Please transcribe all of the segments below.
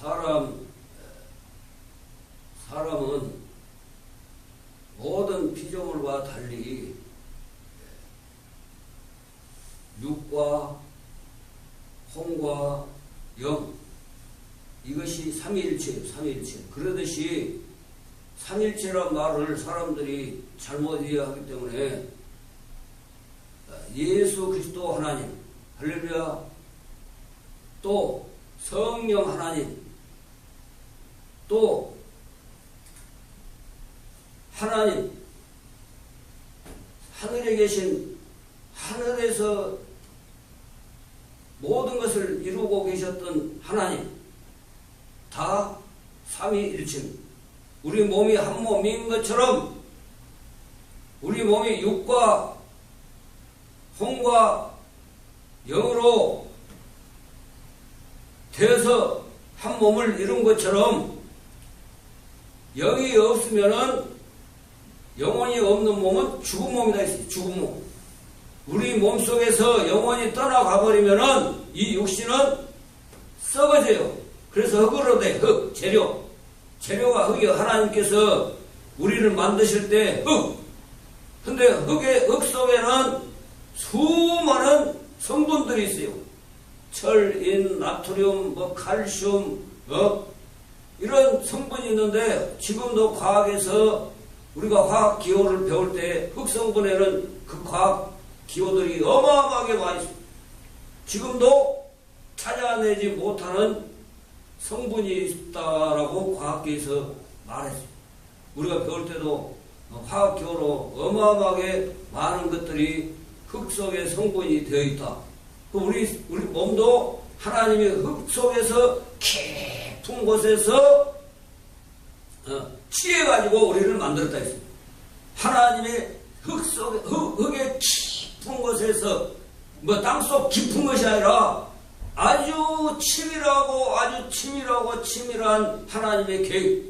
사람은 모든 피조물과 달리 육과 혼과 영, 이것이 삼위일체예요. 삼위일체. 그러듯이 삼일체란 말을 사람들이 잘못 이해하기 때문에 예수 그리스도 하나님, 할렐루야, 또 성령 하나님, 또 하나님, 하늘에 계신, 하늘에서 모든 것을 이루고 계셨던 하나님, 다 삼위일체입니다. 우리 몸이 한 몸인 것처럼 우리 몸이 육과 혼과 영으로 되어서 한 몸을 이룬 것처럼 영이 없으면은 영혼이 없는 몸은 죽은 몸이다 했어요. 죽은 몸. 우리 몸속에서 영혼이 떠나가 버리면은 이 육신은 썩어져요. 그래서 흙으로 돼. 흙, 재료. 재료가 흙이요. 하나님께서 우리를 만드실 때 흙. 근데 흙 속에는 수많은 성분들이 있어요. 철, 인, 나트륨, 칼슘, 이런 성분이 있는데 지금도 과학에서 우리가 화학 기호를 배울 때 흙 성분에는 그 과학 기호들이 어마어마하게 많이 있습니다. 지금도 찾아내지 못하는 성분이 있다라고 과학계에서 말했어요. 우리가 배울 때도 화학 기호로 어마어마하게 많은 것들이 흙 속에 성분이 되어 있다. 우리 몸도 하나님이 흙 속에서 깊은 곳에서 취해가지고 우리를 만들었다 했습니다. 하나님의 흙의 깊은 곳에서 땅속 깊은 것이 아니라 아주 치밀한 하나님의 계획.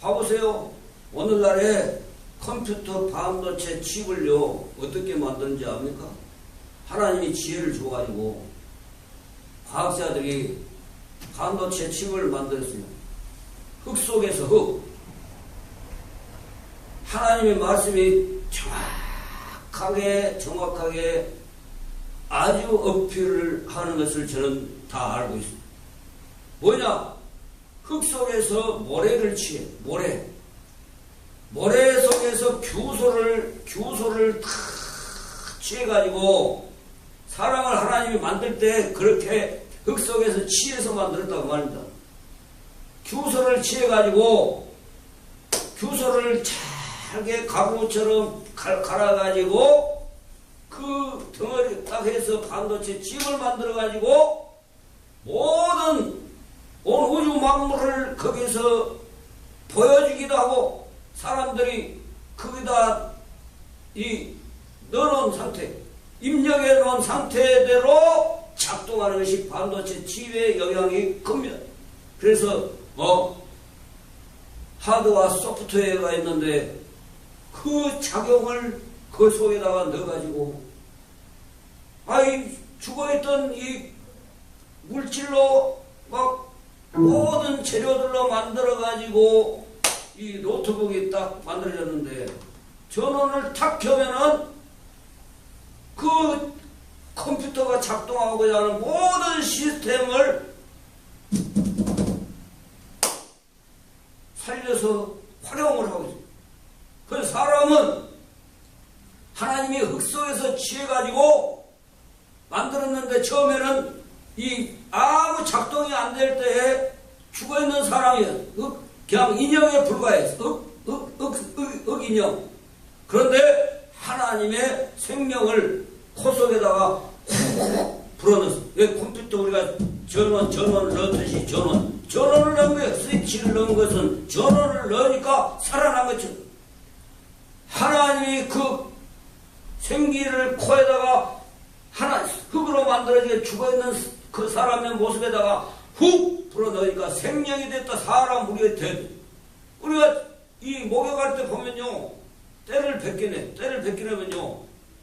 봐보세요. 오늘날에 컴퓨터 반도체 칩을요 어떻게 만드는지 압니까? 하나님이 지혜를 줘가지고 과학자들이 반도체 칩을 만들었어요. 흙 속에서 흙. 하나님의 말씀이 정확하게 아주 어필을 하는 것을 저는 다 알고 있습니다. 뭐냐? 흙 속에서 모래를 취해. 모래 속에서 규소를 다 취해가지고 사람을 하나님이 만들 때 그렇게 흙 속에서 취해서 만들었다고 말입니다. 규소를 취해가지고 규소를 잘게 가구처럼 갈아가지고 그 덩어리 딱 해서 반도체 칩을 만들어가지고 모든 온 우주 만물을 거기서 보여주기도 하고 사람들이 거기다 넣어놓은 상태, 입력해 놓은 상태대로 작동하는 것이 반도체 칩의 영향이 큽니다. 그래서 하드와 소프트웨어가 있는데 그 작용을 그 속에다가 넣어가지고 죽어있던 이 물질로 막 모든 재료들로 만들어가지고 이 노트북이 딱 만들어졌는데 전원을 탁 켜면은 그 컴퓨터가 작동하고자 하는 모든 시스템을 살려서 활용을 하고 있습니다. 그래서 사람은 하나님이 흙 속에서 취해가지고 만들었는데 처음에는 아무 작동이 안 될 때에 죽어있는 사람이 그냥 인형에 불과해서 흙 인형. 그런데 하나님의 생명을 코 속에다가 불어넣었어. 왜 컴퓨터 우리가 전원을 넣듯이 전원을 넣은 거예요. 스위치를 넣은 것은 전원을 넣으니까 살아난 거죠. 하나님이 그 생기를 코에다가 흙으로 만들어진 죽어있는 그 사람의 모습에다가 훅 불어넣으니까 생명이 됐다. 사람 우리가 됐다. 우리가 이 목욕할 때 보면요 때를 벗기려면요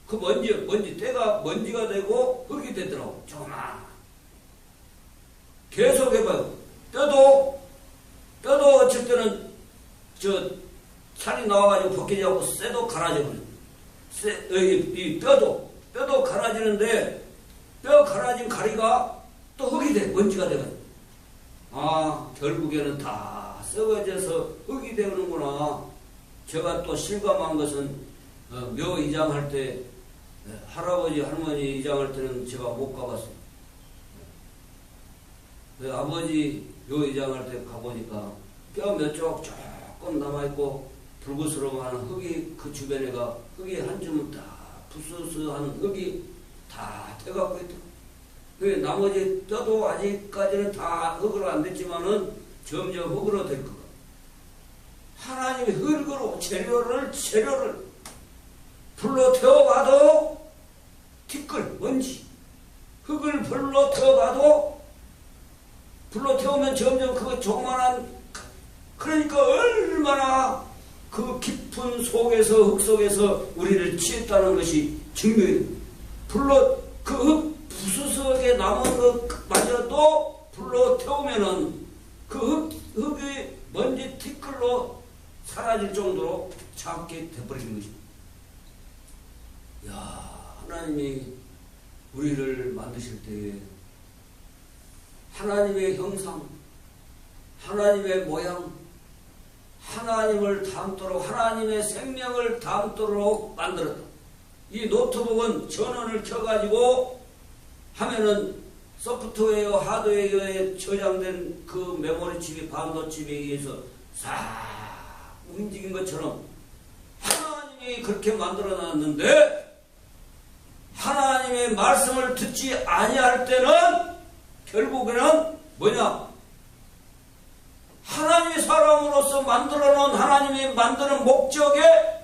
그 먼지 때가 먼지가 되고 흙이 되더라고. 조그마 계속 해봐요. 때도 벗겨지 않고 쇠도 갈아져버려. 이 뼈도 갈아지는데 뼈 갈아진 가리가 또 흙이 돼. 먼지가 돼가지고. 아, 결국에는 다 썩어져서 흙이 되는구나. 제가 또 실감한 것은 묘 이장할 때 할아버지 할머니 이장할 때는 제가 못 가봤어요. 아버지 묘 이장할 때 가보니까 뼈 몇 쪽 조금 남아있고 불구스러워하는 흙이 그 주변에가 흙이 한 줌 다 부스스한 흙이 다 돼갖고 있다. 나머지 뼈도 아직까지는 다 흙으로 안 됐지만은 점점 흙으로 될 거야. 하나님이 흙으로 재료를 불로 태워봐도 티끌, 먼지, 흙을 불로 태워봐도 불로 태우면 점점 그 조그만한, 그러니까 얼마나 그 깊은 속에서 흙 속에서 우리를 취했다는 것이 증명이에요. 불로 그 흙 부스스하게 남은 것마저도 불로 태우면은 그 흙이 먼지 티끌로 사라질 정도로 작게 돼버리는 것입니다. 야, 하나님이 우리를 만드실 때에 하나님의 형상, 하나님의 모양, 하나님을 담도록, 하나님의 생명을 담도록 만들었다. 이 노트북은 전원을 켜가지고 하면은 소프트웨어, 하드웨어에 저장된 그 메모리 칩이 반도칩에 의해서 싹 움직인 것처럼 하나님이 그렇게 만들어 놨는데 하나님의 말씀을 듣지 아니할 때는 결국에는 뭐냐? 하나님의 사람으로서 만들어 놓은 하나님이 만드는 목적에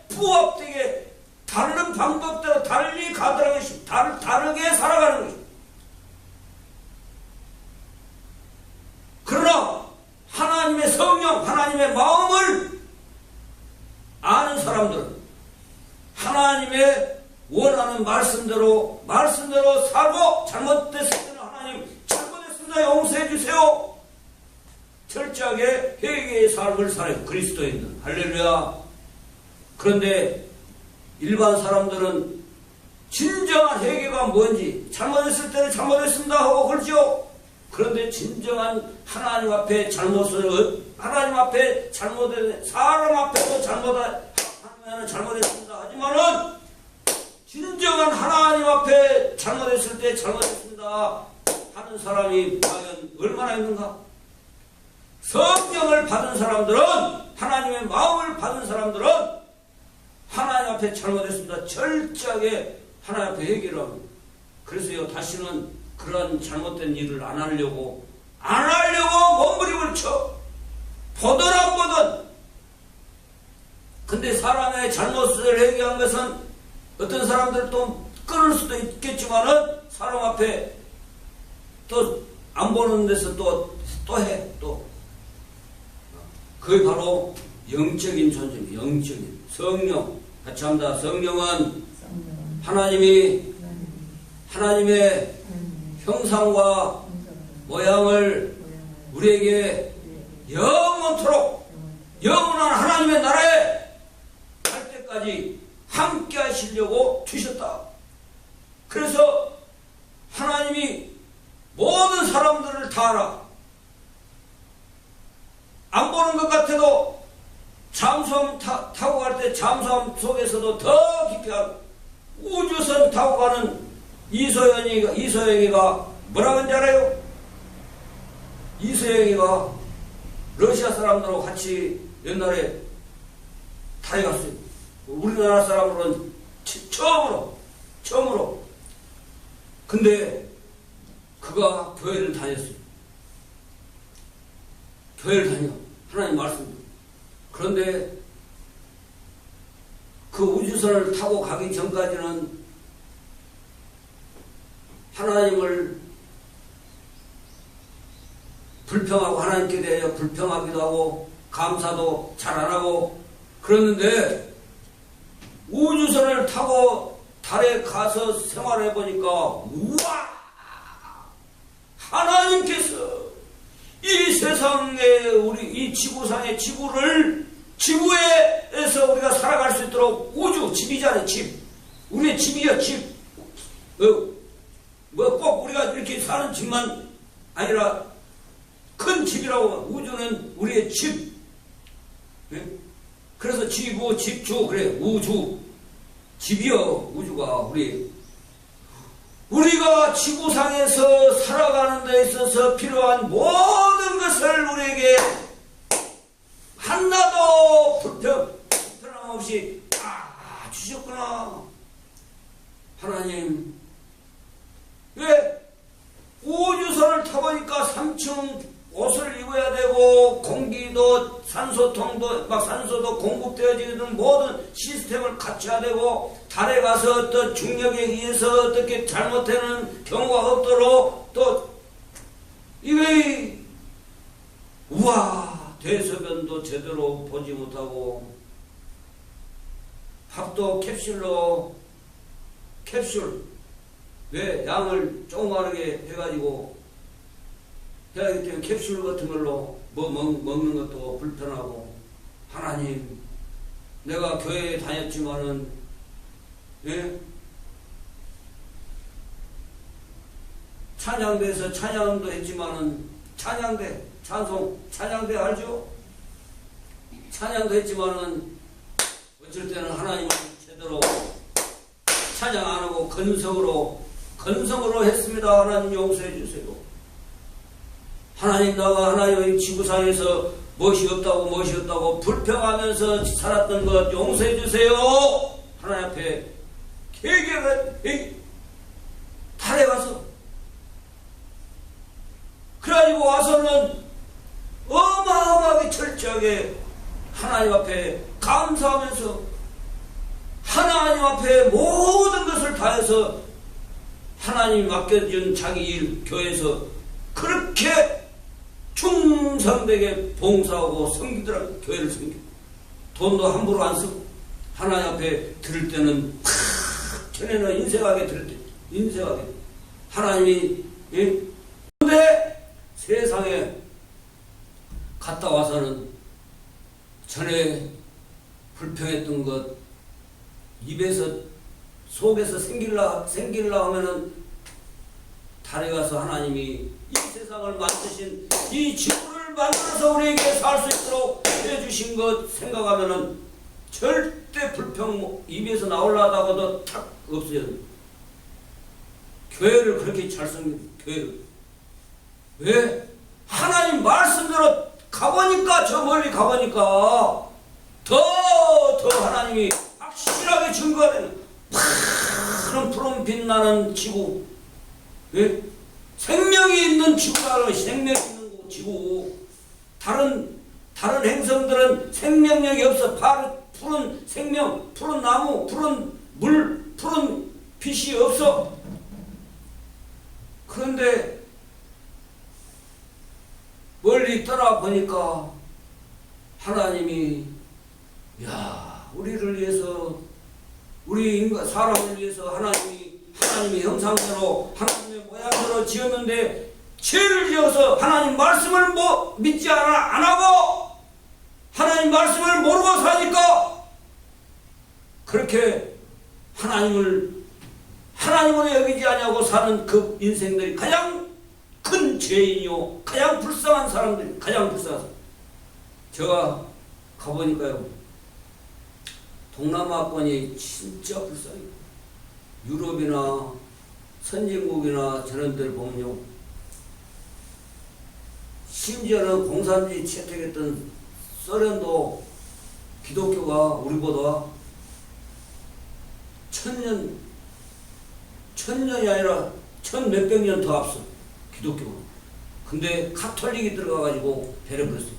부합되게 다른 방법대로 달리 가더라는 것이 다르게 살아가는 것입니다. 그러나 하나님의 성령, 하나님의 마음을 아는 사람들은 하나님의 원하는 말씀대로 살고 잘못됐을 때는 하나님 잘못했습니다. 용서해 주세요. 철저하게 회개의 삶을 살아요. 그리스도인들. 할렐루야. 그런데 일반 사람들은 진정한 회개가 뭔지 잘못했을 때는 잘못했습니다 하고 그러죠. 그런데 진정한 하나님 앞에 하나님 앞에 잘못된 사람 앞에도 잘못했습니다 하지만은 진정한 하나님 앞에 잘못했을 때 잘못했습니다 하는 사람이 과연 얼마나 있는가? 성령을 받은 사람들은, 하나님의 마음을 받은 사람들은 하나님 앞에 잘못했습니다 철저하게 하나님 앞에 회개를 합니다. 그래서요, 다시는 그런 잘못된 일을 안 하려고 몸부림을 쳐. 보든 안 보든. 근데 사람의 잘못을 회개한 것은 어떤 사람들 또 끊을 수도 있겠지만은 사람 앞에 또 안 보는 데서 또 해. 그게 바로 영적인 존재입니다. 영적인. 성령. 같이 합니다. 성령은 하나님의 형상과 모양을 우리에게 영원토록 영원한 하나님의 나라에 갈 때까지 함께 하시려고 주셨다. 그래서 하나님이 모든 사람들을 다 알아. 안 보는 것 같아도 잠수함 타고 갈 때 잠수함 속에서도 더 깊이 알고, 우주선 타고 가는 이소영이가 뭐라 그런지 알아요? 이소영이가 러시아 사람들하고 같이 옛날에 달에 갔어요. 우리나라 사람으로는 처음으로. 근데 그가 교회를 다녔어요. 교회를 다녀. 하나님 말씀. 그런데 그 우주선을 타고 가기 전까지는 하나님을 불평하고, 하나님께 대하여 불평하기도 하고 감사도 잘 안 하고 그랬는데, 우주선을 타고 달에 가서 생활해 보니까 우와! 하나님께서 이 세상에, 우리 이 지구상의 지구에 지구상에서 우리가 살아갈 수 있도록 우주, 집이잖아요, 집. 우리의 집이야, 집. 뭐 꼭 우리가 이렇게 사는 집만 아니라 큰 집이라고. 우주는 우리의 집. 네? 그래서 지구, 집주, 그래, 우주. 집이여, 우주가 우리가 지구상에서 살아가는 데 있어서 필요한 모든 것을 우리에게 하나도 불편함 없이 다 주셨구나. 하나님, 왜 우주선을 타보니까 3층 옷을 입어야 되고 공기도 산소통도 막 산소도 공급되어지는 모든 시스템을 갖춰야 되고 달에 가서 어떤 중력에 의해서 어떻게 잘못되는 경우가 없도록 또 이게 우와 대소변도 제대로 보지 못하고 밥도 캡슐 왜 양을 조그마하게 해가지고 해야 하기 때문에 캡슐 같은 걸로 뭐 먹는 것도 불편하고. 하나님, 내가 교회에 다녔지만은 예? 찬양대에서 찬양도 했지만은 찬양대 찬양대 알죠? 찬양도 했지만은 어쩔 때는 하나님을 제대로 찬양 안 하고 건성으로 했습니다. 하나님 용서해 주세요. 하나님, 나가 하나님의 지구상에서 무엇이 없다고 불평하면서 살았던 것 용서해 주세요. 하나님 앞에 달에 가서 그래가지고 와서는 어마어마하게 철저하게 하나님 앞에 감사하면서 하나님 앞에 모든 것을 다해서 하나님 맡겨준 자기 일 교회에서 그렇게 충성되게 봉사하고 섬기더라고요. 교회를 섬기고 돈도 함부로 안 쓰고 하나님 앞에 들을 때는 전에는 인색하게 들을 때 인색하게 하나님이 근데 세상에 갔다 와서는 전에 불평했던 것 입에서 속에서 생길라 하면은 달에 가서 하나님이 이 세상을 만드신 이 지구를 만들어서 우리에게 살 수 있도록 해주신 것 생각하면은 절대 불평 입에서 나오려다가도 탁 없어요. 교회를 그렇게 잘 섬깁니다. 교회를. 왜? 하나님 말씀대로 가보니까 저 멀리 가보니까 더 하나님이 확실하게 증거하는 푸른 빛나는 지구. 예? 생명이 있는 지구가 생명이 있는 지구. 다른 행성들은 생명력이 없어. 푸른 생명, 푸른 나무, 푸른 물, 푸른 빛이 없어. 그런데 멀리 떠나보니까 하나님이 우리를 위해서 우리 사람을 위해서 하나님의 형상대로 하나님의 모양대로 지었는데 죄를 지어서 하나님 말씀을 믿지 안 하고 하나님 말씀을 모르고 사니까 그렇게 하나님으로 여기지 아니하고 사는 그 인생들이 가장 큰 죄인이요 가장 불쌍한 사람들이 가장 불쌍한 사람. 제가 가보니까요 동남아권이 진짜 불쌍해요. 유럽이나 선진국이나 저런 데를 보면요 심지어는 공산주의 채택했던 소련도 기독교가 우리보다 천년이 아니라 천몇백 년 더 앞서 기독교가. 근데 가톨릭이 들어가가지고 배려버렸어요.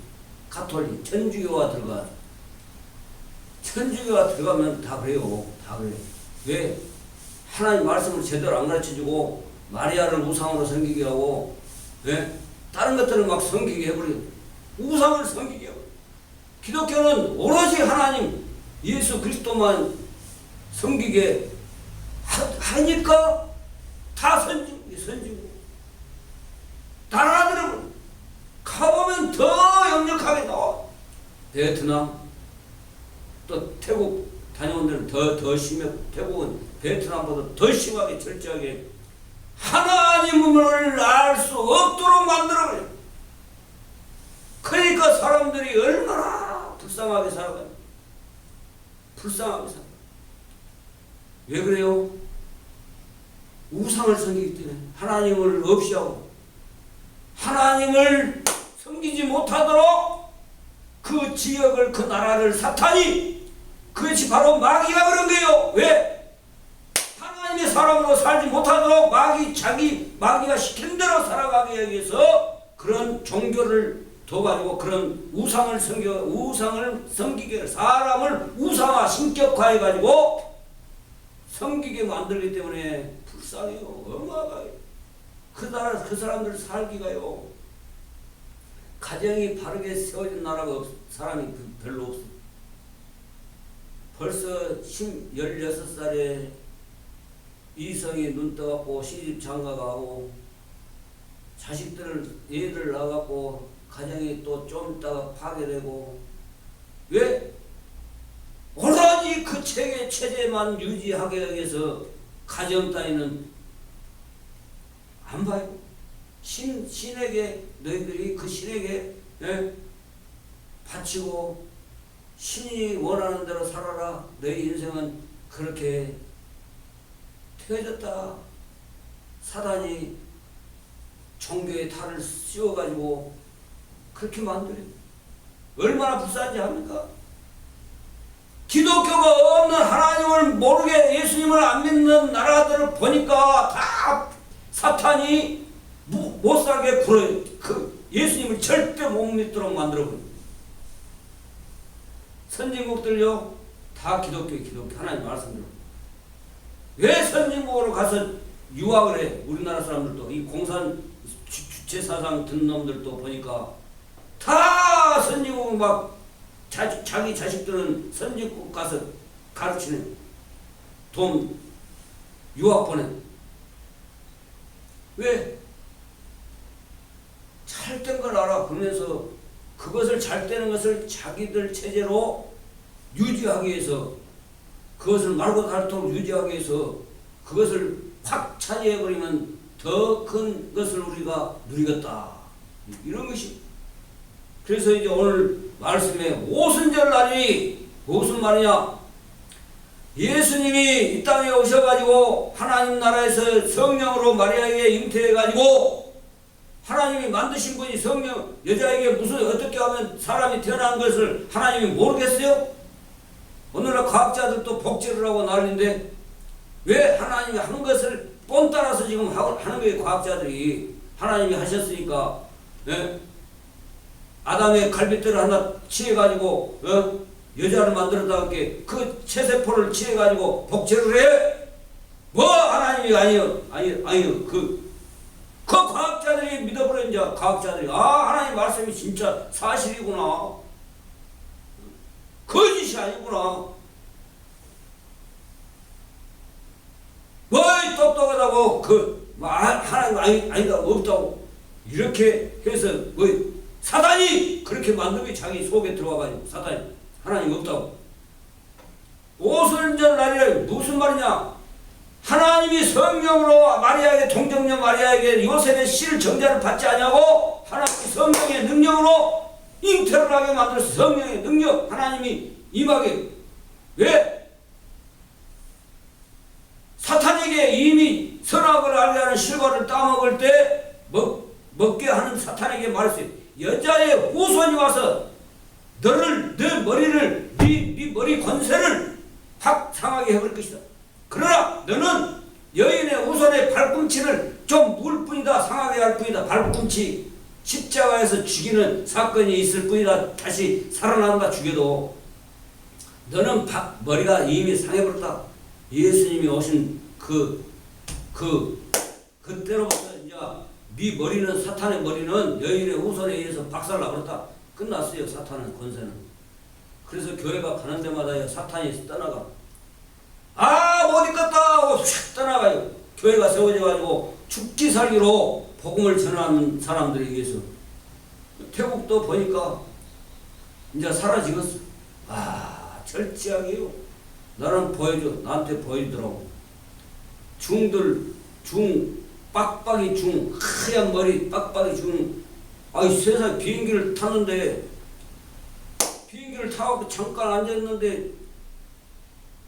가톨릭 천주교가 들어가면 다 그래요. 다 그래요. 왜? 하나님 말씀을 제대로 안 가르쳐주고 마리아를 우상으로 섬기게 하고 왜? 다른 것들을 막 섬기게 해버려요. 우상을 섬기게 해버려요. 기독교는 오로지 하나님 예수 그리스도만 섬기게 하니까 다 선지고 나라들은 가보면 더 역력하게 나와. 베트남 또 더 심해. 태국은 베트남보다 더 심하게 철저하게 하나님을 알 수 없도록 만들어버려요. 그러니까 사람들이 얼마나 불쌍하게 살아가요. 불쌍하게 살아요. 왜 그래요? 우상을 섬기기 때문에. 하나님을 없이 하고 하나님을 섬기지 못하도록 그 지역을, 그 나라를 사탄이, 그것이 바로 마귀가 그런 거예요. 왜? 하나님의 사람으로 살지 못하도록 마귀가 시킨 대로 살아가게 위해서 그런 종교를 둬가지고 그런 우상을 섬기게, 사람을 우상화, 신격화해가지고 섬기게 만들기 때문에 불쌍해요. 엄마가 그 사람들 살기가요. 가정이 바르게 세워진 나라가 사람이 별로 없어. 벌써 16살에 이성이 눈 떠갖고 시집 장가가고 애들 낳아갖고 가정이 또 좀 있다가 파괴되고. 왜? 오로지 그 체제만 유지하기 위해서 가정 따위는 안 봐요. 신에게, 너희들이 그 신에게 바치고 신이 원하는 대로 살아라. 너희 인생은 그렇게 태워졌다. 사단이 종교의 탈을 씌워가지고 그렇게 만들어요. 얼마나 불쌍한지 압니까? 기독교가 없는, 하나님을 모르게 예수님을 안 믿는 나라들을 보니까 다 사탄이 못 살게 굴어요. 그 예수님을 절대 못 믿도록 만들어버려요. 선진국들요 다 기독교 하나님 말씀대로. 왜 선진국으로 가서 유학을 해? 우리나라 사람들도 이 공산 주체사상 든 놈들도 보니까 다 선진국 막 자기 자식들은 선진국 가서 가르치는, 돈 유학 보내. 왜? 잘된 걸 알아. 그러면서 그것을 잘되는 것을 자기들 체제로 유지하기 위해서, 그것을 말고 닳도록 유지하기 위해서 그것을 확 차지해버리면 더 큰 것을 우리가 누리겠다. 이런 것이. 그래서 이제 오늘 말씀에 오순절 날이 무슨 말이냐? 예수님이 이 땅에 오셔가지고 하나님 나라에서 성령으로 마리아에게 잉태해가지고 하나님이 만드신 분이 성령, 여자에게 무슨 어떻게 하면 사람이 태어난 것을 하나님이 모르겠어요? 오늘날 과학자들도 복제를 하고 난리인데 왜 하나님이 한 것을 본 따라서 지금 하는 거예요. 과학자들이 하나님이 하셨으니까. 예? 아담의 갈빗대를 하나 치해가지고 여자를 만들었다 할게 그 체세포를 치해가지고 복제를 해? 뭐 하나님이 아니요. 그 과학자들이 믿어버린 자, 과학자들이 하나님 말씀이 진짜 사실이구나. 거짓이 아니구나. 뭐 똑똑하다고 하나님 아니다 없다고 이렇게 해서 뭐 사단이 그렇게 만들고 자기 속에 들어와가지고 사단이 하나님 없다고. 오순절 날이라 무슨 말이냐? 하나님이 성령으로 마리아에게, 동정녀 마리아에게 요셉의 씨를 정자를 받지 않냐고 하나님이 성령의 능력으로 잉태를 하게 만들어서 성령의 능력 하나님이 임하게. 왜? 사탄에게 이미 선악을 알게 하는 실과를 따먹을 때 먹게 하는 사탄에게 말했어요. 여자의 후손이 와서 네 머리 권세를 확 상하게 해버릴 것이다. 그러나 너는 여인의 후손의 발꿈치를 좀 물 뿐이다. 상하게 할 뿐이다. 발꿈치 십자가에서 죽이는 사건이 있을 뿐이다. 다시 살아난다. 죽여도 너는 머리가 이미 상해버렸다. 예수님이 오신 그때로부터 이제 네 머리는, 사탄의 머리는 여인의 후손에 의해서 박살나버렸다. 끝났어요. 사탄의 권세는. 그래서 교회가 가는 데마다 사탄이 떠나가. 못 있겠다 하고 휙 떠나가요. 교회가 세워져가지고 죽기 살기로 복음을 전하는 사람들에 의해서. 태국도 보니까 이제 사라지겠어. 철저하게요. 나는 보여줘. 나한테 보이더라고. 빡빡이 하얀 머리, 빡빡이 아이 세상에 비행기를 탔는데, 비행기를 타고 잠깐 앉았는데,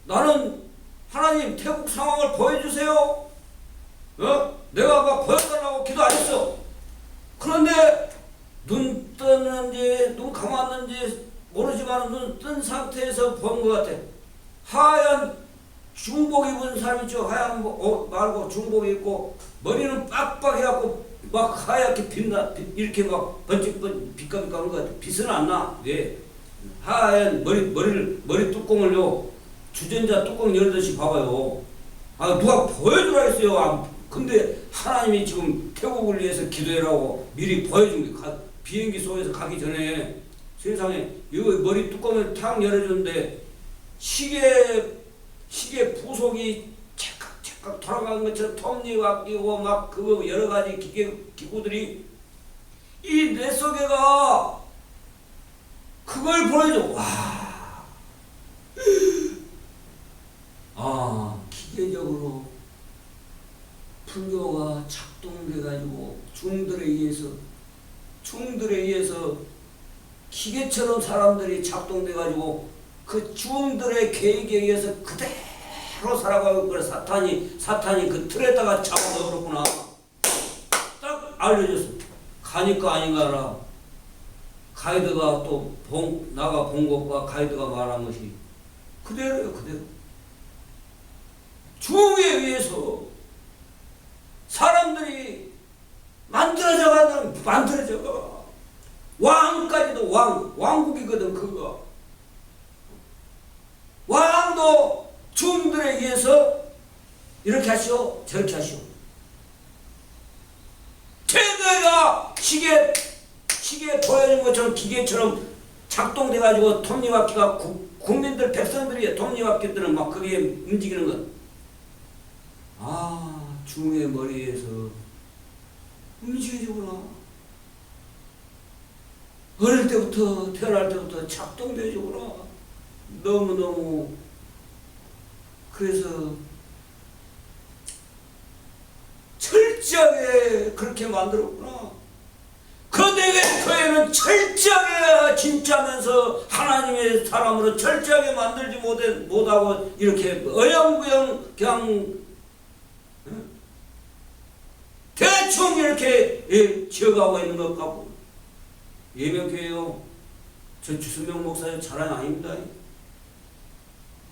나는 하나님 태국 상황을 보여주세요. 내가 막 보여달라고 기도 안 했어. 그런데 눈 떴는지 눈 감았는지 모르지만 눈 뜬 상태에서 본 것 같아. 하얀 중복 입은 사람 있죠. 하얀 말고 중복 입고 머리는 빡빡해갖고 막 하얗게 빛나, 이렇게 막 비까비까한 것 같아. 빛은 안 나. 왜? 하얀 머리 뚜껑을요, 주전자 뚜껑 열듯이 봐봐요. 누가 보여주라 했어요. 근데 하나님이 지금 태국을 위해서 기도해라고 미리 보여준 게, 비행기 속에서 가기 전에 세상에 이거 머리 뚜껑을 탁 열어주는데 시계 부속이 찰칵찰칵 돌아가는 것처럼 톱니가 끼고 막 그거 여러 가지 기구들이 이 뇌 속에가 그걸 보여줘. 와. 기계적으로 불교가 작동돼가지고 중들에 의해서 기계처럼 사람들이 작동돼가지고 그 중들의 계획에 의해서 그대로 살아가고, 그래 사탄이 그 틀에다가 잡아넣었구나. 딱 알려줬어. 가니까 아닌가라. 가이드가 또 나가 본 것과 가이드가 말한 것이 그대로요, 그대로. 중에 의해서 사람들이 만들어져가. 왕까지도 왕국이거든, 그거. 왕도 중들에 의해서 이렇게 하시오, 저렇게 하시오. 최대가 시계 보여준 것처럼 기계처럼 작동돼가지고 톱니바퀴가 국민들, 백성들이 톱니바퀴들은 막 그게 움직이는 것. 중의 머리에서 움직여주구나. 태어날 때부터 작동돼주구나. 너무너무. 그래서 철저하게 그렇게 만들었구나. 그런데 왜 교회는 철저하게 진짜면서 하나님의 사람으로 철저하게 만들지 못하고 이렇게 어영부영 그냥 대충 이렇게 지어가고 있는 것 같고. 예명교회요, 저 주순명 목사의 자랑 아닙니다.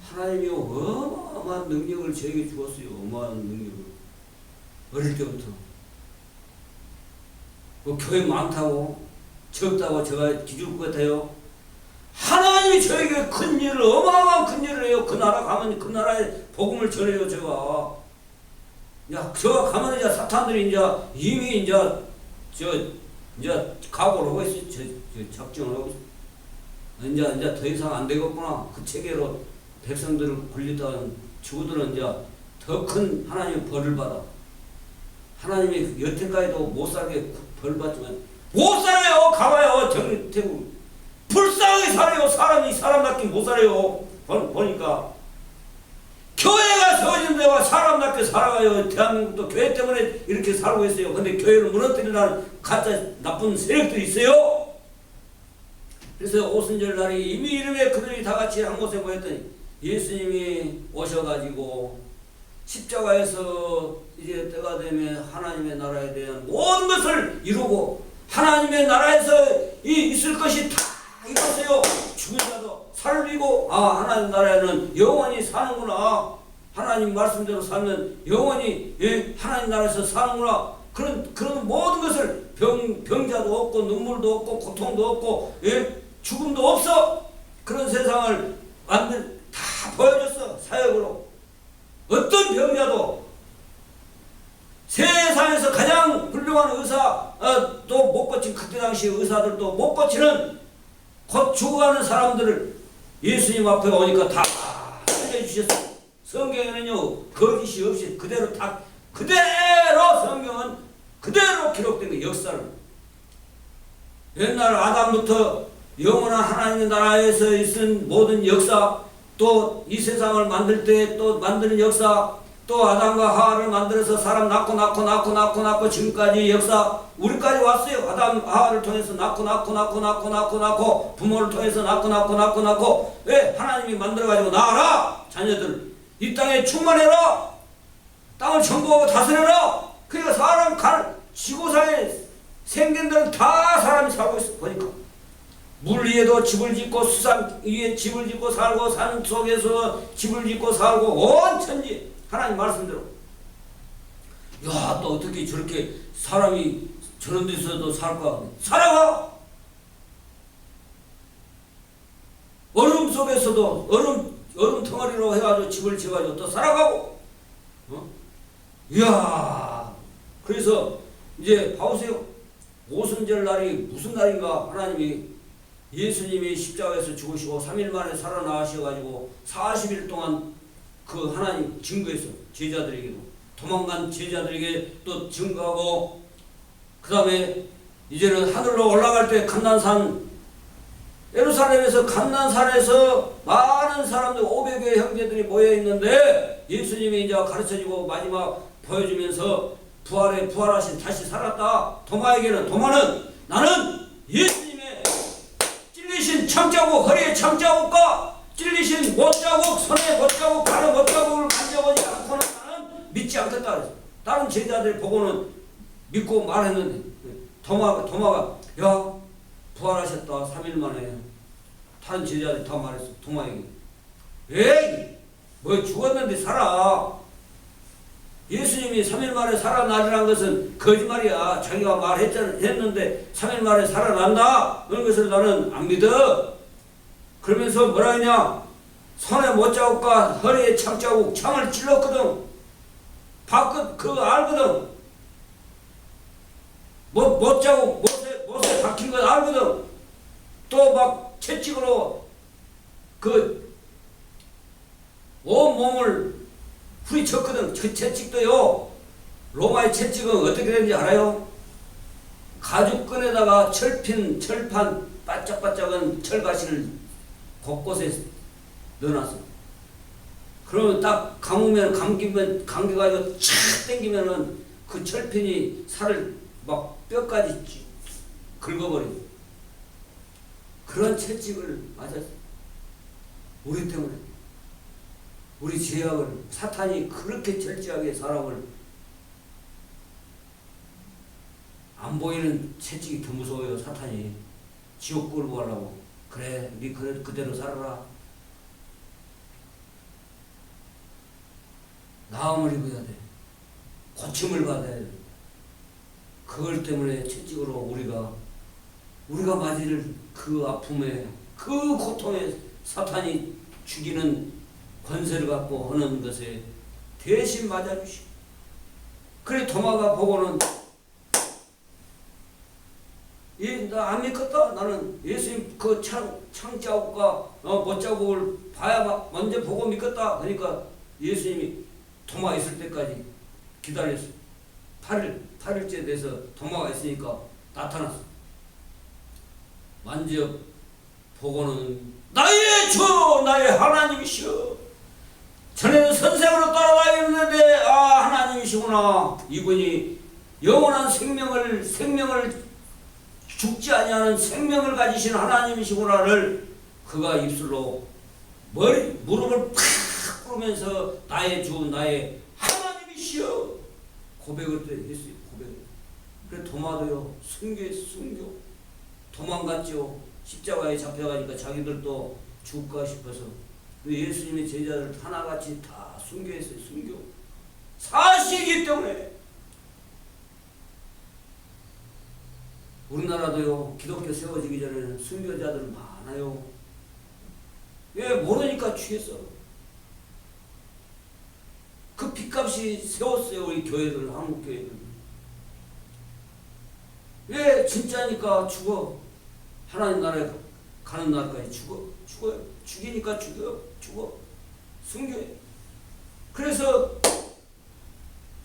하나님이 어마어마한 능력을 저에게 주었어요. 어마어마한 능력을. 어릴 때부터. 교회 많다고, 적다고 제가 기줄 것 같아요. 하나님이 저에게 큰 일을, 어마어마한 큰 일을 해요. 그 나라 가면 그 나라에 복음을 전해요, 제가. 제가 가면 이제 사탄들이 이미 이제 각오를 하고 있어요. 작정을 하고 있어요. 이제 더 이상 안 되겠구나. 그 체계로 백성들을 굴리던 주들은 이제 더 큰 하나님의 벌을 받아. 하나님이 여태까지도 못 살게 벌 받지만 못 살아요. 가봐요. 태국 불쌍하게 살아요. 사람답게 못 살아요. 보니까 교회가 세워진 데와 사람답게 살아가요. 대한민국도 교회 때문에 이렇게 살고 있어요. 근데 교회를 무너뜨리려는 가짜 나쁜 세력들이 있어요. 그래서 오순절 날이 이미 이름에 그들이 다 같이 한 곳에 모였더니 예수님이 오셔가지고 십자가에서 이제 때가 되면 하나님의 나라에 대한 모든 것을 이루고 하나님의 나라에서 있을 것이 다 이뤘어요. 죽은 자도 살리고 하나님 나라에는 영원히 사는구나. 하나님 말씀대로 살면 영원히 하나님 나라에서 사는구나. 그런 모든 것을 병자도 없고 눈물도 없고 고통도 없고 죽음도 없어. 그런 세상을 다 보여줬어. 사역으로. 어떤 병자도 세상에서 가장 훌륭한 의사도 못 고친, 그때 당시 의사들도 못 고치는 곧 죽어가는 사람들을 예수님 앞에 오니까 다 살려주셨어요. 성경에는요 거짓이 없이 그대로 성경은 그대로 기록된 거. 역사를 옛날 아담부터 영원한 하나님의 나라에서 있은 모든 역사, 또 이 세상을 만들 때 또 만드는 역사, 또 아담과 하와를 만들어서 사람 낳고 지금까지 역사 우리까지 왔어요. 아담 하와를 통해서 낳고 부모를 통해서 낳고 왜 하나님이 만들어가지고 낳아라 자녀들 이 땅에 충만해라 땅을 정복하고 다스려라. 그러니까 사람 지구상에 생긴들은 다 사람이 살고 있어. 보니까 물 위에도 집을 짓고 수산 위에 집을 짓고 살고 산 속에서 집을 짓고 살고 온 천지 하나님 말씀대로. 야, 또 어떻게 저렇게 사람이 저런 데서도 살까? 살아가! 얼음 속에서도 얼음 덩어리로 해가지고 집을 지어가지고 또 살아가고. 이야, 그래서 이제 봐보세요. 오순절 날이 무슨 날인가? 하나님이 예수님이 십자가에서 죽으시고 3일 만에 살아나셔가지고 40일 동안 그 하나님 증거했어. 제자들에게도 도망간 제자들에게 또 증거하고, 그 다음에 이제는 하늘로 올라갈 때 감난산 예루살렘에서 감난산에서 많은 사람들 500여 형제들이 모여 있는데 예수님이 이제 가르쳐주고 마지막 보여주면서 부활하신 다시 살았다. 도마는 나는 예수님의 찔리신 창자국, 허리에 창자국과 찔리신 못자국, 손에 못자국, 발에 못자국을 만져보지 않고는 나는 믿지 않겠다 그랬어. 다른 제자들 보고는 믿고 말했는데 도마가 야 부활하셨다 3일 만에. 다른 제자들이 다 말했어. 도마에게 에이 뭐 죽었는데 살아. 예수님이 3일 만에 살아나리라는 것은 거짓말이야. 자기가 했는데 3일 만에 살아난다 그런 것을 나는 안 믿어. 그러면서 뭐라 했냐, 손에 못자국과 허리에 창자국, 창을 찔렀거든. 밖은 그거 알거든. 못자국 못에 박힌 거 알거든. 또 막 채찍으로 그 온 몸을 후리쳤거든. 그 채찍도요, 로마의 채찍은 어떻게 되는지 알아요? 가죽끈에다가 철판 바짝바짝한 철가시를 곳곳에 넣어놨어. 그러면 딱 감겨가지고 착 당기면은 그 철핀이 살을 막 뼈까지 긁어버려. 그런 채찍을 맞았어. 우리 때문에. 우리 죄악을, 사탄이 그렇게 철저하게 사람을, 안 보이는 채찍이 더 무서워요. 사탄이 지옥 끌고 가려고. 그래, 네 그대로 살아라. 나음을 입어야 돼. 고침을 받아야 돼. 그걸 때문에 채찍으로 우리가 맞을 그 아픔에, 그 고통에 사탄이 죽이는 권세를 갖고 하는 것에 대신 맞아주시고. 그래 도마가 보고는 나 안 믿겠다. 나는 예수님 그 창자국과 못자국을 봐야 먼저 보고 믿겠다. 그러니까 예수님이 도마 있을 때까지 기다렸어. 8일째 돼서 도마가 있으니까 나타났어. 만져 보고는 나의 주, 나의 하나님이시여. 전에는 선생으로 따라다녔는데 하나님이시구나. 이분이 영원한 생명을 죽지 아니하는 생명을 가지신 하나님이시구나를 그가 입술로 무릎을 팍 꿇으면서 나의 주, 나의 하나님이시여 고백을 했어요. 고백을. 그래 도마도요 순교 도망갔죠. 십자가에 잡혀가니까 자기들도 죽을까 싶어서. 예수님의 제자들 하나같이 다 순교했어요. 순교. 사실이기 때문에. 우리나라도요 기독교 세워지기 전에는 순교자들 많아요. 왜? 모르니까 취했어. 그 빚값이 세웠어요. 우리 교회들, 한국 교회들. 왜? 진짜니까 죽어. 하나님 나라에 가는 날까지 죽어요. 죽이니까 죽어. 순교해. 그래서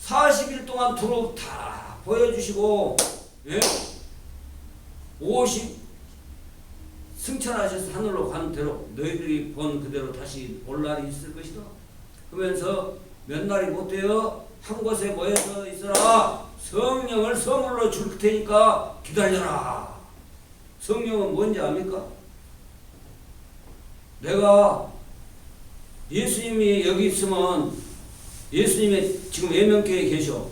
40일 동안 두루 다 보여주시고, 예? 50 승천하셔서 하늘로 간 대로 너희들이 본 그대로 다시 올 날이 있을 것이다. 그러면서 몇 날이 못되어 한 곳에 모여서 있어라. 성령을 선물로 줄 테니까 기다려라. 성령은 뭔지 압니까? 내가 예수님이 여기 있으면 예수님이 지금 예명교회에 계셔.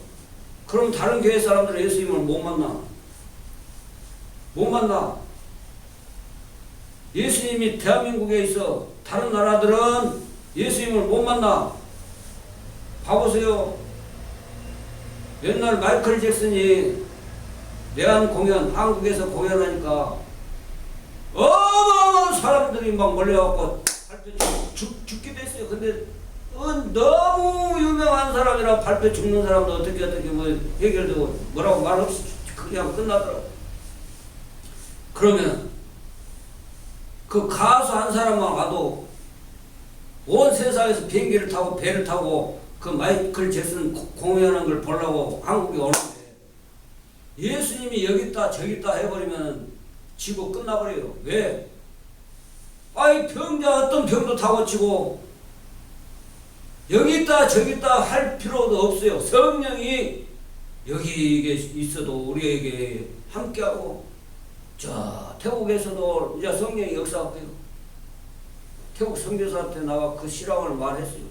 그럼 다른 교회 사람들은 예수님을 못 만나. 못 만나. 예수님이 대한민국에 있어. 다른 나라들은 예수님을 못 만나. 봐보세요. 옛날 마이클 잭슨이 내한 공연, 한국에서 공연하니까 어마어마한 사람들이 막 몰려갖고 발표 죽기도 했어요. 근데 너무 유명한 사람이라 발표 죽는 사람도 어떻게 뭐 해결되고 뭐라고 말 없이 그냥 끝나더라고. 그러면 그 가수 한 사람만 와도 온 세상에서 비행기를 타고 배를 타고 그 마이클 잭슨 공연하는 걸 보려고 한국에 오는데 예수님이 여기 있다 저기 있다 해버리면 지고 끝나버려요. 왜? 아이 병자 어떤 병도 다 고치고 여기 있다 저기 있다 할 필요도 없어요. 성령이 여기 있어도 우리에게 함께하고 자 태국에서도 이제 성령이 역사할게요. 태국 선교사한테 나가 그 실황을 말했어요.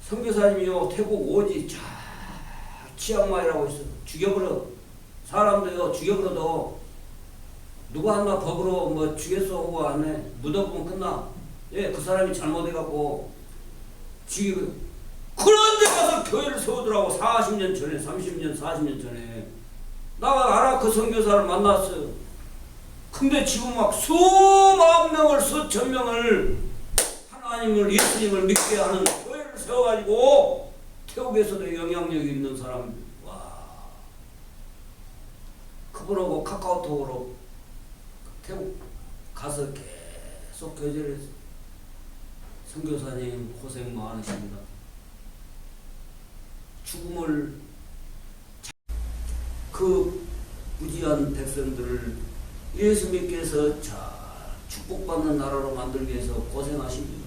선교사님이요 태국 오지 자 치앙마이라고 있어. 죽여버려. 사람도요 죽여버려도 누구 하나 법으로 뭐 죽였어 하고 안 해. 묻어보면 끝나. 예, 그 사람이 잘못해갖고 죽이고. 그런데 가서 교회를 세우더라고. 40년 전에 30년 40년 전에 나가 알아. 그 선교사를 만났어. 근데 지금 막 수만 명을 수천 명을 하나님을 예수님을 믿게 하는 교회를 세워가지고 태국에서도 영향력이 있는 사람. 와, 그분하고 카카오톡으로 태국 가서 계속 교제를 했어. 선교사님 고생 많으십니다. 죽음을 그 부지한 백성들을 예수 믿게 해서 잘 축복받는 나라로 만들기 위해서 고생하십니다.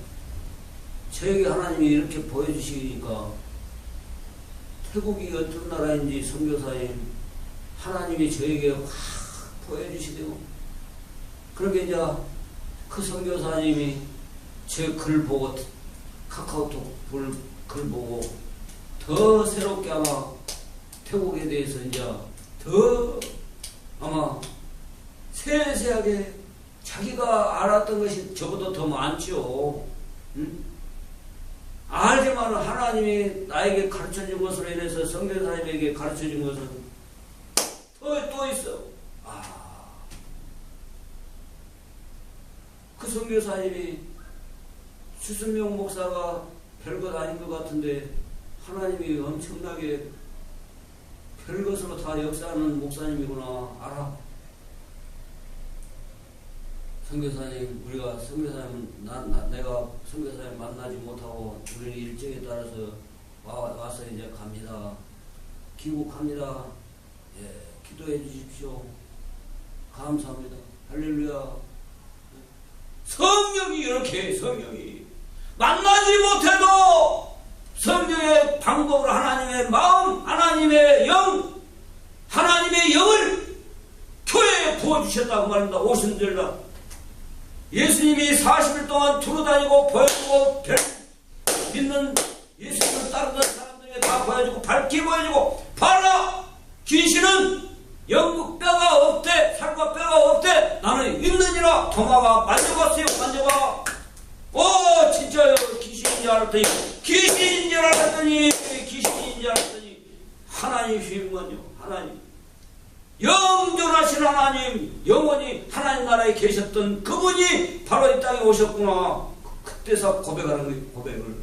저에게 하나님이 이렇게 보여주시니까 태국이 어떤 나라인지 선교사님 하나님이 저에게 확 보여주시대요. 그렇게 이제 그 선교사님이 제 글 보고 카카오톡 글 보고 더 새롭게 아마 태국에 대해서 이제 더 아마 세세하게 자기가 알았던 것이 저보다 더 많지요. 응? 알지만 하나님이 나에게 가르쳐준 것으로 인해서 선교사님에게 가르쳐준 것은 또 있어. 그 선교사님이 수순명 목사가 별것 아닌 것 같은데 하나님이 엄청나게 별것으로 다 역사하는 목사님이구나 알아. 선교사님, 우리가 선교사님, 내가 선교사님 만나지 못하고 우리는 일정에 따라서 와서 이제 갑니다. 귀국합니다. 예, 기도해 주십시오. 감사합니다. 할렐루야. 성령이 이렇게 성령이 만나지 못해도 성령의 방법으로 하나님의 마음, 하나님의 영, 하나님의 영을 교회에 부어주셨다고 말합니다. 오순절날 예수님이 40일 동안 두루다니고 보여주고 믿는 예수님을 따르는 사람들에게 다 보여주고 밝게 보여주고 봐라 귀신은 영국 뼈가 없대 살과 뼈가 없대 나는 있느니라 도마가 만져봤어요. 만져봐. 진짜요. 귀신인 줄 알았더니 하나님이시군요. 하나님 영존하신 하나님 영원히 하나님 나라에 계셨던 그분이 바로 이 땅에 오셨구나. 그때서 고백하는 거예요. 고백을.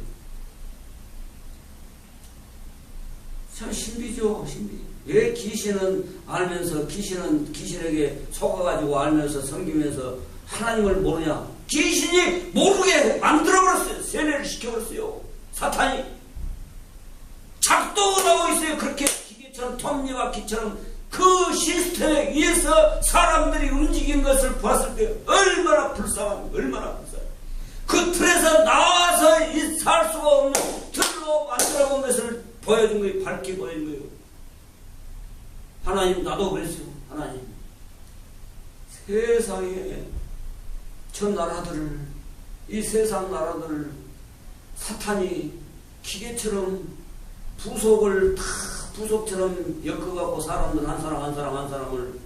참 신비죠. 신비. 왜 귀신은 알면서 귀신에게 속아가지고 알면서 섬기면서 하나님을 모르냐. 귀신이 모르게 만들어버렸어요. 세뇌를 시켜버렸어요. 사탄이 작동을 하고 있어요. 그렇게 기계처럼 톱니와 기처럼 그 시스템에 의해서 사람들이 움직인 것을 봤을 때 얼마나 불쌍한, 얼마나 불쌍한. 그 틀에서 나와서 살 수가 없는 틀로 만들어 본 것을 보여준 거예요. 밝게 보여준 거예요. 하나님, 나도 그랬어요. 하나님, 세상에 저 나라들을, 이 세상 나라들을 사탄이 기계처럼 부속을 다 부속처럼 엮어갖고 사람들 한 사람 한 사람을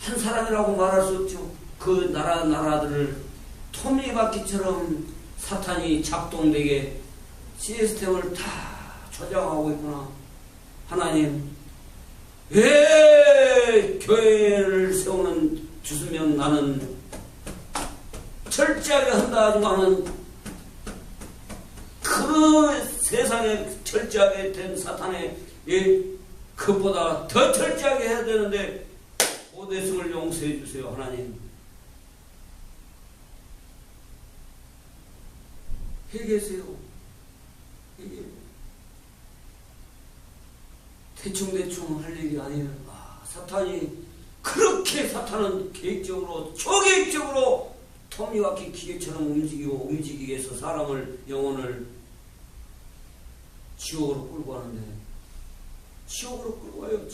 한 사람이라고 말할 수 없죠. 그 나라들을 톱니바퀴처럼 사탄이 작동되게 시스템을 다 조장하고 있구나. 하나님, 왜 교회를 세우는 주수명 나는 철저하게 한다 하지만은 그 세상에 철저하게 된 사탄의 그보다 더 철저하게 해야 되는데 오대승을 용서해 주세요. 하나님, 회개하세요. 회개. 대충 할 일이 아니에요. 사탄이 그렇게, 사탄은 계획적으로, 초계획적으로 톱니바퀴 기계처럼 움직이기 위해서 사람을, 영혼을 지옥으로 끌고 가는데, 지옥으로 끌고 가요.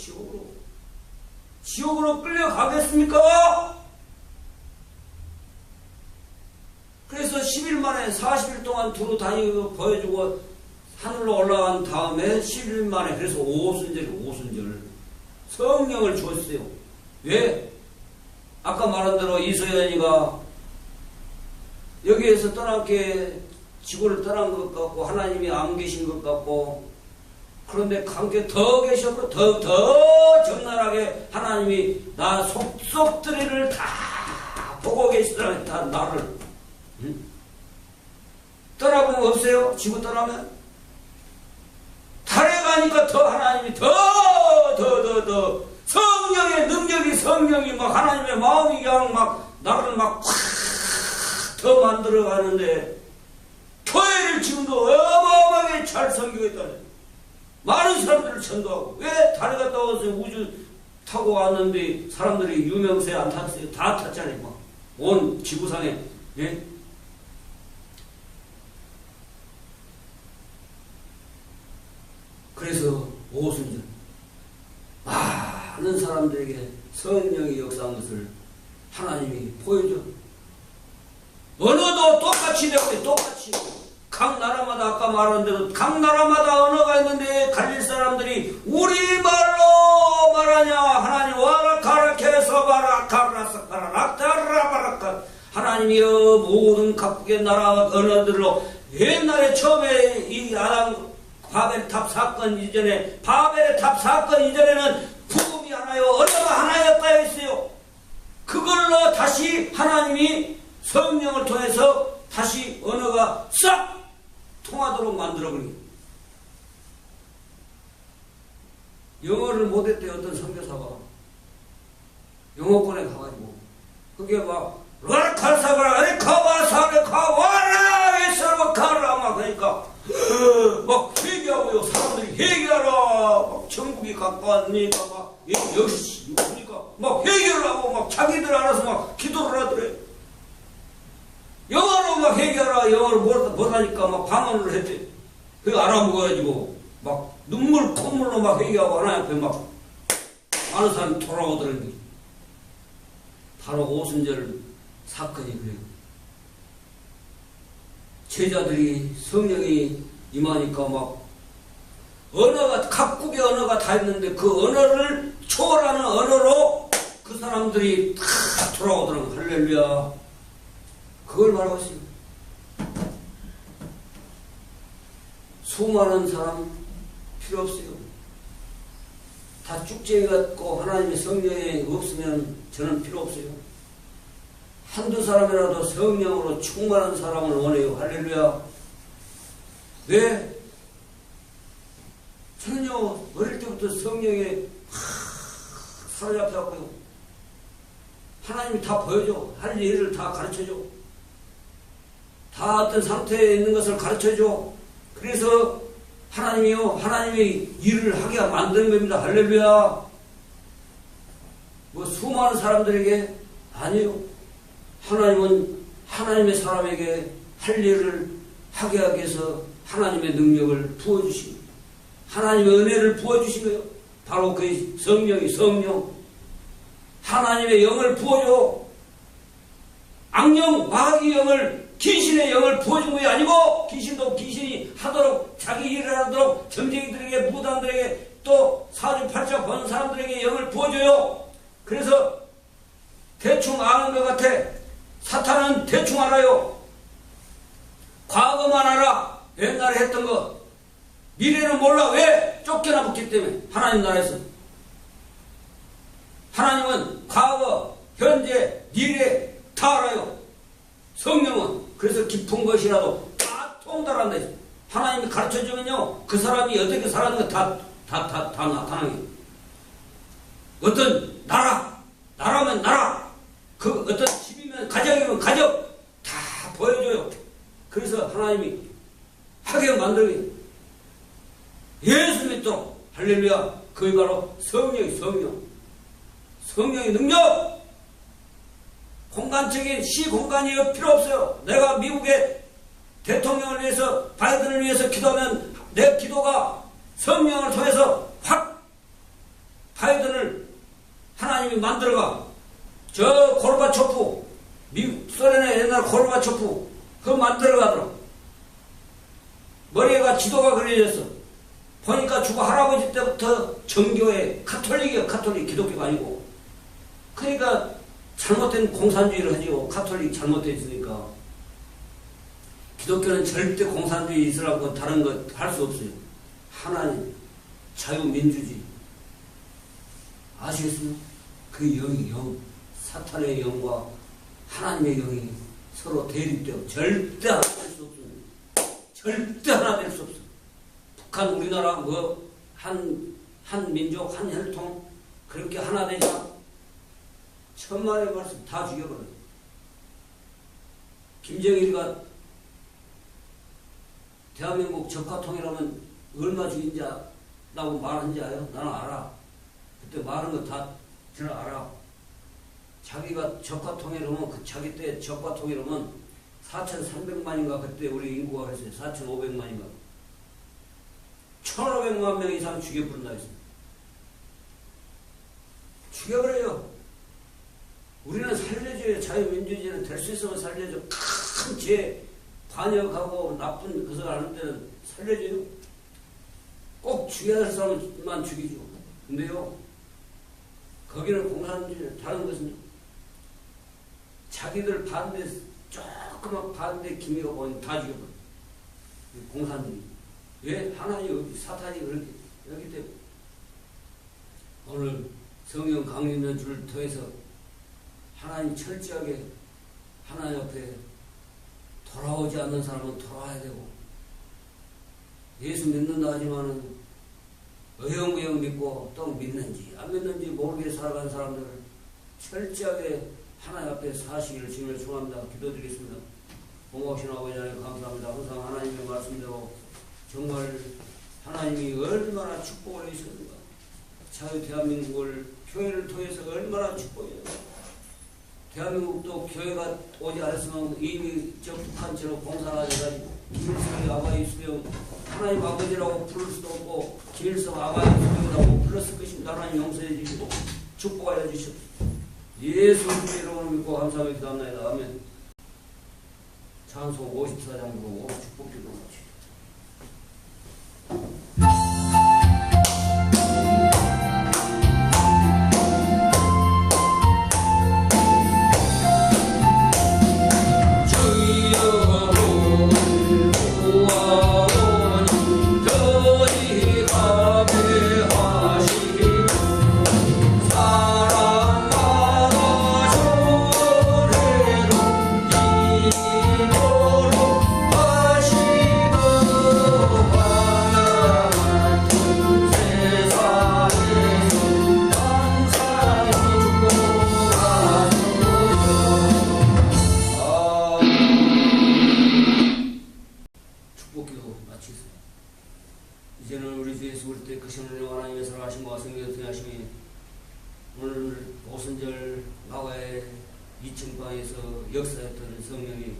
지옥으로 끌려가겠습니까? 그래서 10일 만에 40일 동안 두루 다니고 보여주고 하늘로 올라간 다음에 10일 만에, 그래서 오순절 성령을 주었어요. 왜? 아까 말한 대로 이소연이가 여기에서 떠나게 지구를 떠난 것 같고 하나님이 안 계신 것 같고, 그런데 함께 더 계셨고 더 적나라하게 하나님이 나 속속들이를 다 보고 계시더라. 다 나를 떠나보면 없어요. 지구 떠나면 달에 가니까 더 하나님이 더 성령의 능력이, 성령이 막 하나님의 마음이 그냥 막 나를 막 더 만들어 가는데, 교회를 지금도 어마어마하게 잘 섬기고 있다네. 많은 사람들을 전도하고. 왜? 달에 갔다 와서 우주 타고 왔는데 사람들이 유명세 안 탔어요? 다 탔잖아요. 막 온 지구상에. 예? 그래서 오순절 많은 사람들에게 성령이 역사한 것을 하나님이 보여줘. 언어도 똑같이 되고, 똑같이. 각 나라마다, 아까 말한 대로 각 나라마다 언어가 있는데 갈릴 사람들이 우리말로 말하냐. 하나님, 와라카라케서 바라카라사카라 락타라바라카. 하나님이여, 모든 각국의 나라 언어들로, 옛날에 처음에 이 아담 바벨탑 사건 이전에, 바벨의 탑 사건 이전에는 복음이 하나요, 언어가 하나였다 했어요. 그걸로 다시 하나님이 성령을 통해서 다시 언어가 싹 통하도록 만들어버린. 영어를 못했대. 어떤 선교사가 영어권에 가가지고 그게 막 라칼사바라 에카바사레카 와라에서바카라 막 그러니까 막 회개하고요. 사람들이 회개하라. 막 천국이 가까우니까 막 역시 그러니까 막 회개를 하고 막 자기들 알아서 막 기도를 하더래. 영어로 막 회개하라. 영어를 못하니까 막 방언을 했대. 그거 알아먹어가지고 막 눈물 콧물로 막 회개하고 하나님 앞에 막 많은 사람이 돌아오더라고요. 바로 오순절 사건이 그래요. 제자들이 성령이 임하니까 막 언어가, 각국의 언어가 다 있는데 그 언어를 초월하는 언어로 그 사람들이 다 돌아오더라고요. 할렐루야. 그걸 말하고 있어요. 수많은 사람 필요 없어요. 다 쭉쟁이 같고 하나님의 성령이 없으면 저는 필요 없어요. 한두 사람이라도 성령으로 충만한 사람을 원해요. 할렐루야. 왜? 전혀 어릴 때부터 성령에 사로잡혀갖고요. 하나님이 다 보여줘. 할 일을 다 가르쳐줘. 다 어떤 상태에 있는 것을 가르쳐줘. 그래서 하나님이요, 하나님의 일을 하게 만드는 겁니다. 할렐루야. 뭐 수많은 사람들에게 아니요. 하나님은 하나님의 사람에게 할 일을 하게 하기 위해서 하나님의 능력을 부어주신 거예요. 하나님의 은혜를 부어주신 거예요. 바로 그 성령. 하나님의 영을 부어줘. 악령, 마귀의 영을, 귀신의 영을 부어준 것이 아니고, 귀신도 귀신이 하도록, 자기 일을 하도록, 점쟁이들에게, 무당들에게, 또 사주팔자 본 사람들에게 영을 부어줘요. 그래서 대충 아는 것 같아. 사탄은 대충 알아요. 과거만 알아. 옛날에 했던 거. 미래는 몰라. 왜? 쫓겨나봤기 때문에. 하나님 나라에서. 하나님은 과거, 현재, 미래 다 알아요. 성령은. 그래서 깊은 것이라도 다 통달한다. 하나님이 가르쳐주면요, 그 사람이 어떻게 살았는 거 다 나타나게. 어떤 나라면 나라, 그 어떤 집이면 가정이면 가정, 다 보여줘요. 그래서 하나님이 하게 만들게. 예수 믿도록. 할렐루야. 그게 바로 성령의 능력. 공간적인 시공간이 필요 없어요. 내가 미국의 대통령을 위해서, 바이든을 위해서 기도하면 내 기도가 성령을 통해서 확 바이든을 하나님이 만들어가. 저 고르바초프, 소련의 옛날 고르바초프, 그거 만들어가더라. 머리에가 지도가 그려졌어. 보니까 주고 할아버지 때부터 정교회, 카톨릭이야. 카톨릭, 기독교가 아니고. 그러니까 잘못된 공산주의를 하지요. 카톨릭 잘못됐으니까. 기독교는 절대 공산주의 있으라고 다른 것 할 수 없어요. 하나님, 자유민주주의. 아시겠어요? 그 영이 사탄의 영과 하나님의 영이 서로 대립되고 절대 하나 될 수 없습니다. 절대 하나 될 수 없어. 북한, 우리나라, 한 민족, 한 혈통, 그렇게 하나 되자. 천만의 말씀 다 죽여버려요. 김정일이가 대한민국 적화통일하면 얼마 죽인다고 말한지 알아요? 나는 알아. 그때 말한 거 다 저는 알아. 자기가 적화통일하면, 자기 때 적화통일하면 4,300만인가 그때 우리 인구가 그랬어요. 4,500만인가. 1,500만 명 이상 죽여버린다 했어요. 죽여버려요. 우리는 살려줘요. 자유민주주의는 될 수 있으면 살려줘. 큰 죄, 반역하고 나쁜 것을 하는 때는 살려줘요. 꼭 죽여야 할 사람만 죽이죠. 근데요, 거기는 공산주의, 다른 것은요, 자기들 반대, 조그만 반대 기미가 보이면 다 죽여버려. 공산주의. 왜? 하나님, 사탄이 그렇게, 여기 때문에. 오늘 성령 강림 연주를 통해서 하나님 철저하게 하나님 앞에 돌아오지 않는 사람은 돌아와야 되고, 예수 믿는다 하지만은 어영부영 믿고 또 믿는지 안 믿는지 모르게 살아간 사람들을 철저하게 하나님 앞에 사시기를 주님을 축원합니다. 기도드리겠습니다. 고마우신 아버지 하나님 감사합니다. 항상 하나님의 말씀대로 정말 하나님이 얼마나 축복을 해주셨는가. 자유 대한민국을 교회를 통해서 얼마나 축복해요. 대한민국도 교회가 오지 않았으면 이미 저 북한처럼 공사가 돼가지고 김일성이 아바이 수령, 하나님 아버지라고 부를 수도 없고 김일성 아바이 수령이라고 불렀을 것입니다. 하나님 용서해 주시고 축복하여 주시옵소서. 예수 그리스도의 이름으로 믿고 감사하며 기도합니다. 아멘. 찬송 54장 부르고 축복 기도합니다. 하시고 오늘 오순절 나와의 2층 방에서 역사했던 성령이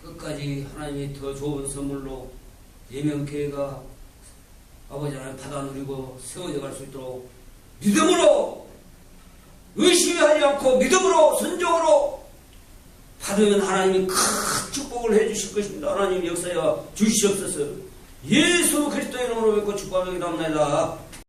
끝까지 하나님이 더 좋은 선물로 예명교회가 아버지 하나님 받아 누리고 세워져 갈 수 있도록 믿음으로 의심하지 않고 믿음으로 순종으로 받으면 하나님이 큰 축복을 해주실 것입니다. 하나님 역사여 주시옵소서. 예수 그리스도의 이름으로 믿고 축복하게 답니다.